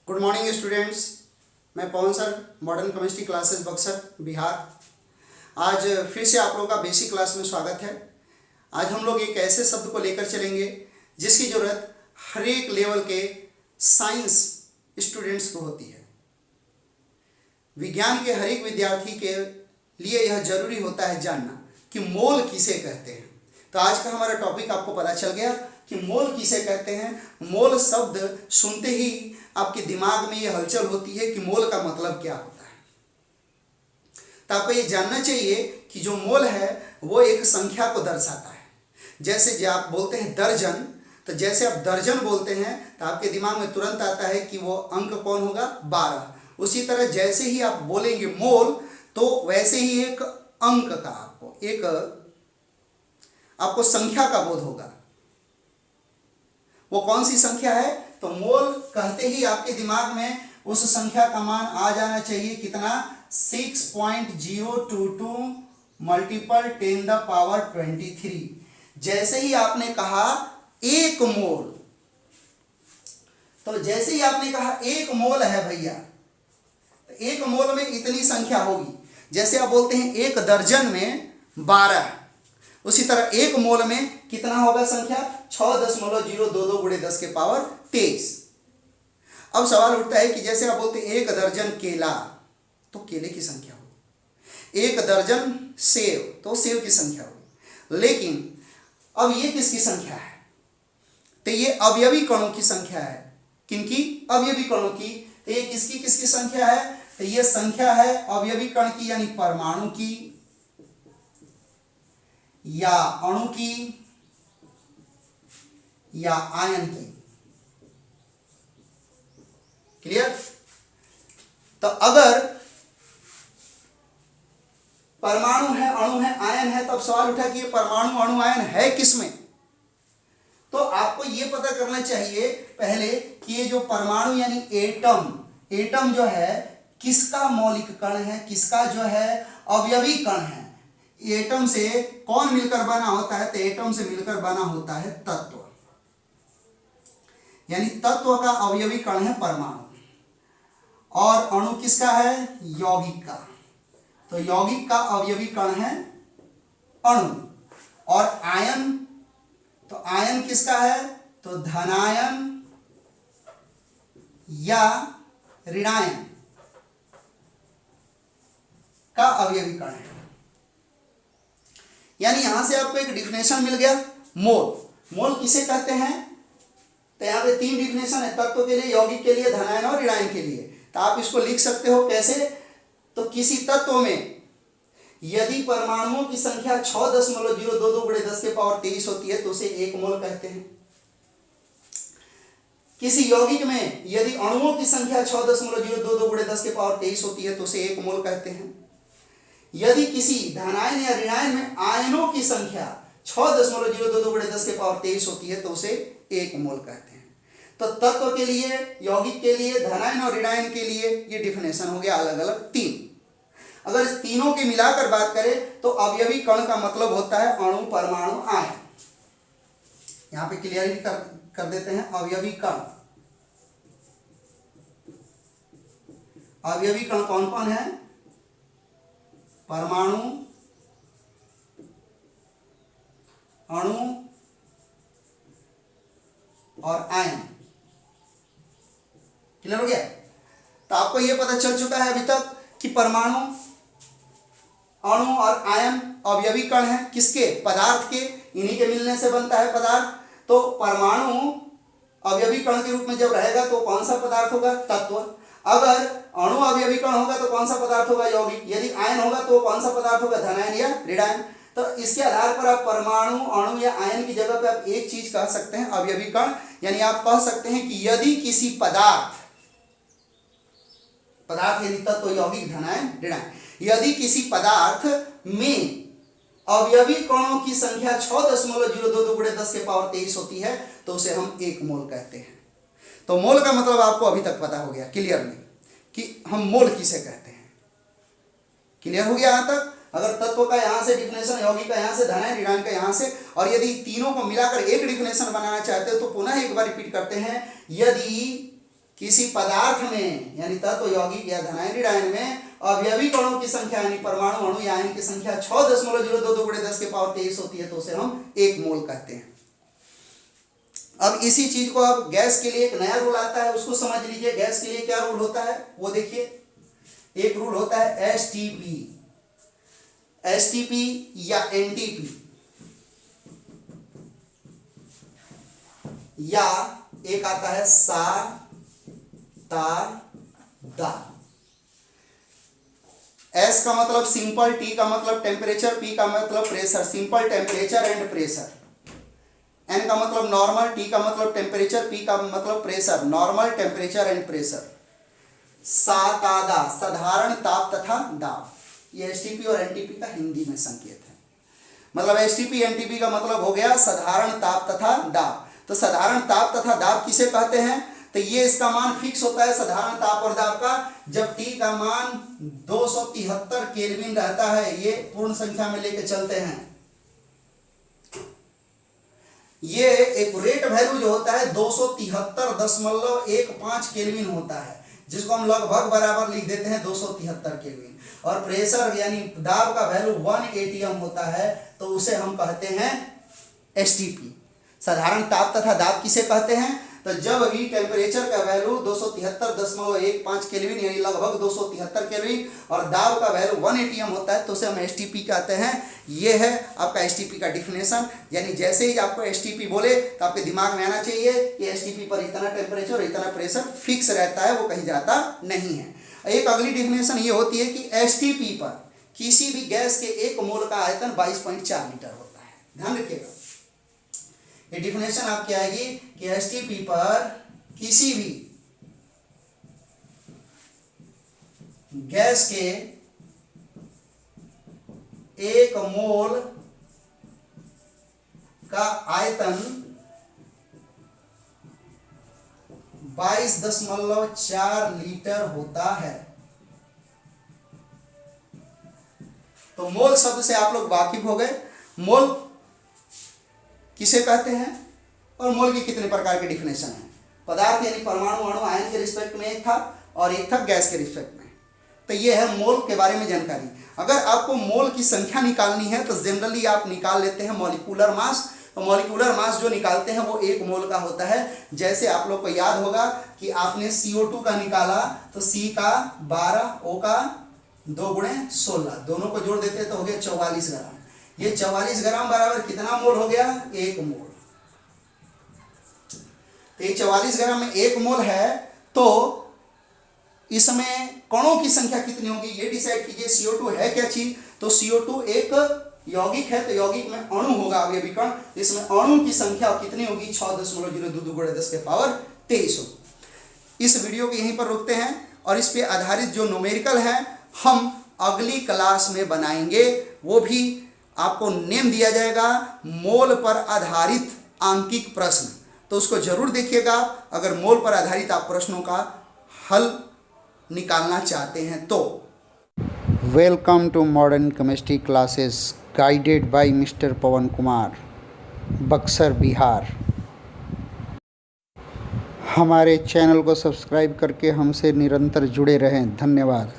Good morning students. मैं Pawan sir, modern chemistry classes Buxar Bihar. आज फिर से आप लोगों का बेसिक क्लास में स्वागत है। आज हम लोग एक ऐसे शब्द को लेकर चलेंगे जिसकी ज़रूरत हर एक लेवल के साइंस स्टूडेंट्स को होती है। विज्ञान के हर एक विद्यार्थी के लिए यह जरूरी होता है जानना कि मोल किसे कहते हैं। तो आज का हमारा टॉपिक आपको पता चल गया कि मोल किसे कहते हैं। मोल शब्द सुनते ही आपके दिमाग में ये हलचल होती है कि मोल का मतलब क्या होता है। तो आपको ये जानना चाहिए कि जो मोल है वो एक संख्या को दर्शाता है। जैसे जब आप बोलते हैं दर्जन, तो जैसे आप दर्जन बोलते हैं तो आपके दिमाग में तुरंत आता है कि वो अंक कौन होगा, 12। उसी तरह जैसे ही आप बोलेंगे मोल, तो वैसे ही एक अंक का आपको संख्या का बोध होगा। वो कौन सी संख्या है? तो मोल कहते ही आपके दिमाग में उस संख्या का मान आ जाना चाहिए कितना, 6.022 मल्टीपल 10⁻23। जैसे ही आपने कहा एक मोल, तो जैसे ही आपने कहा एक मोल है भैया, तो एक मोल में इतनी संख्या होगी। जैसे आप बोलते हैं एक दर्जन में 12, उसी तरह एक मोल में कितना होगा संख्या, 6.022 × 10⁻23। अब सवाल उठता है कि जैसे आप बोलते हैं एक दर्जन केला, तो केले की संख्या होगी। एक दर्जन सेब, तो सेब की संख्या होगी। लेकिन अब ये किसकी संख्या है? तो ये अवयवी कणों की संख्या है। किनकी? अवयवी कणों की। तो ये किसकी किसकी संख्या है? तो ये संख्या है अवयवी कण की, यानी परमाणु की या अणु की या आयन की। क्लियर? तो अगर परमाणु है, अणु है, आयन है, तब सवाल उठा कि ये परमाणु अणु आयन है किसमें। तो आपको ये पता करना चाहिए पहले कि ये जो परमाणु यानी एटम जो है किसका मौलिक कण है, किसका जो है अवयवी कण है। एटम से कौन मिलकर बना होता है? तो एटम से मिलकर बना होता है तत्व, यानी तत्व का अवयवी कण है परमाणु। और अणु किसका है? यौगिक का। तो यौगिक का अवयवी कण है अणु। और आयन, तो आयन किसका है? तो धनायन या ऋणायन का अवयवी कण है। यानी यहां से आपको एक डिफिनेशन मिल गया मोल। मोल किसे कहते हैं? तो यहां पे 3 डिफिनेशन है, तत्व के लिए, यौगिक के लिए, धनायन और ऋणायन के लिए। तो आप इसको लिख सकते हो कैसे? तो किसी तत्व में यदि परमाणुओं की संख्या 6.022 × 10⁻23 होती है तो उसे एक मोल कहते हैं। किसी यौगिक में यदि अणुओं की संख्या 6.022 × 10⁻23 होती है तो उसे एक मोल कहते हैं। यदि किसी धनायन या ऋणायन में आयनों की संख्या 6.022 × 10⁻23 होती है तो उसे एक मोल कहते हैं। तो तत्व के लिए, यौगिक के लिए, धनायन और ऋणायन के लिए ये डिफिनेशन हो गया अलग अलग 3। अगर इस तीनों की मिलाकर बात करें तो अवयवी कण का मतलब होता है अणु, परमाणु, आयन। यहां पे क्लियरिटी कर देते हैं। अवयवी कण, अवयवी कण कौन कौन है? परमाणु, अणु और आयन। क्लियर हो गया? तो आपको यह पता चल चुका है अभी तक कि परमाणु, अणु और आयन अवयवी कण है किसके? पदार्थ के। इन्हीं के मिलने से बनता है पदार्थ। तो परमाणु अवयवी कण के रूप में जब रहेगा तो कौन सा पदार्थ होगा? तत्व। अगर अणु अवयवी कण होगा तो कौन सा पदार्थ होगा? यौगिक। यदि आयन होगा तो कौन सा पदार्थ होगा? धनायन या ऋणायन। तो इसके आधार पर आप परमाणु, अणु या आयन की जगह पे आप एक चीज कह सकते हैं, अवयवी कण। यानी आप कह सकते हैं कि यदि किसी पदार्थ यानी तत्व, यौगिक, धनायन, ऋणायन, यदि किसी पदार्थ में अवयवी कणों की संख्या 6.022 × 10⁻23 होती है तो उसे हम एक मोल कहते हैं। तो मोल का मतलब आपको अभी तक पता हो गया क्लियरली कि हम मोल किसे कहते हैं। क्लियर हो गया यहां तक? अगर तत्व का यहां से डिफिनेशन, यौगिक का यहां से, धनायन, ऋणायन का यहां से, और यदि तीनों को मिलाकर एक डिफिनेशन बनाना चाहते हो तो पुनः एक बार रिपीट करते हैं। यदि किसी पदार्थ में यानी तत्व यौगिक या धनायनिक आयन में अवयवी कणों की संख्या यानी परमाणु अणु या आयन की संख्या 6.022 × 10⁻23 होती है तो उसे हम 1 मोल कहते हैं। अब इसी चीज को अब गैस के लिए एक नया रूल आता है, उसको समझ लीजिए। गैस के लिए क्या रूल होता है वो देखिए। एक रूल होता है एसटीपी या एनटीपी, या एक आता है सा तार दा। एस का मतलब सिंपल, टी का मतलब टेम्परेचर, पी का मतलब pressure, simple temperature and pressure. N का मतलब नॉर्मल, टी का मतलब टेम्परेचर, पी का मतलब pressure, normal temperature and pressure. सातादा साधारण ताप तथा दाब, ये एसटीपी और एनटीपी का हिंदी में संकेत है। मतलब एसटीपी एनटीपी का मतलब हो गया साधारण ताप तथा दाब। तो साधारण ताप तथा दाब किसे कहते हैं, तो ये इसका मान फिक्स होता है साधारण ताप और दाब का जब टी का मान 273 केल्विन रहता है। ये पूर्ण संख्या में लेके चलते हैं। ये एक्यूरेट वैल्यू जो होता है 273.15 केल्विन होता है, जिसको हम लगभग बराबर लिख देते हैं 273 केल्विन। और प्रेशर यानी दाब का वैल्यू 1 atm होता है तो उसे हम कहते हैं एसटीपी। साधारण ताप तथा दाब किसे कहते हैं, तो जब भी टेम्परेचर का वैल्यू 273.15 केल्विन यानी लगभग 273 केल्विन और दाब का वैल्यू 1 atm होता है तो उसे हम एसटीपी कहते हैं। ये है आपका एसटीपी का डिफिनेशन। यानी जैसे ही आपको एसटीपी बोले तो आपके दिमाग में आना चाहिए कि एसटीपी पर इतना टेम्परेचर इतना प्रेशर फिक्स रहता है, वो कहीं जाता नहीं है। एक अगली डिफिनेशन ये होती है कि एसटीपी पर किसी भी गैस के 1 मोल का आयतन 22.4 लीटर होता है। ध्यान रखिएगा, ये डिफिनेशन आपकी आएगी कि एसटीपी पर किसी भी गैस के 1 मोल का आयतन 22.4 लीटर होता है। तो मोल शब्द से आप लोग वाकिफ हो गए। मोल किसे कहते हैं और मोल की कितने प्रकार के डिफिनेशन है। पदार्थ यानी परमाणु अणु आयन के रिस्पेक्ट में एक था और एक था गैस के रिस्पेक्ट में। तो ये है मोल के बारे में जानकारी। अगर आपको मोल की संख्या निकालनी है तो जनरली आप निकाल लेते हैं मॉलिक्यूलर मास। तो मॉलिक्यूलर मास जो निकालते हैं वो 1 मोल का होता है। जैसे आप लोग को याद होगा कि आपने CO2 का निकाला तो C का 12, O का 2 × 16, दोनों को जोड़ देते तो हो गया 44 ग्राम। ये 44 ग्राम बराबर कितना मोल हो गया, 1 मोल। तो ये 44 ग्राम में 1 मोल है तो इसमें कणों की संख्या कितनी होगी ये डिसाइड कीजिए। CO2 है क्या चीज, तो CO2 एक यौगिक है, तो यौगिक में अणु होगा अवयवी कण, इसमें अणु की संख्या कितनी होगी 6.022 × 10⁻23 होगी। इस वीडियो को यहीं पर रोकते हैं और इस पे आधारित जो न्यूमेरिकल है हम अगली क्लास में बनाएंगे। वो भी आपको नेम दिया जाएगा मोल पर आधारित आंकिक प्रश्न, तो उसको जरूर देखिएगा अगर मोल पर आधारित आप प्रश्नों का हल निकालना चाहते हैं तो। Welcome to modern chemistry classes guided by Mister Pawan Kumar, Buxar, Bihar. हमारे चैनल को सब्सक्राइब करके हमसे निरंतर जुड़े रहें। धन्यवाद।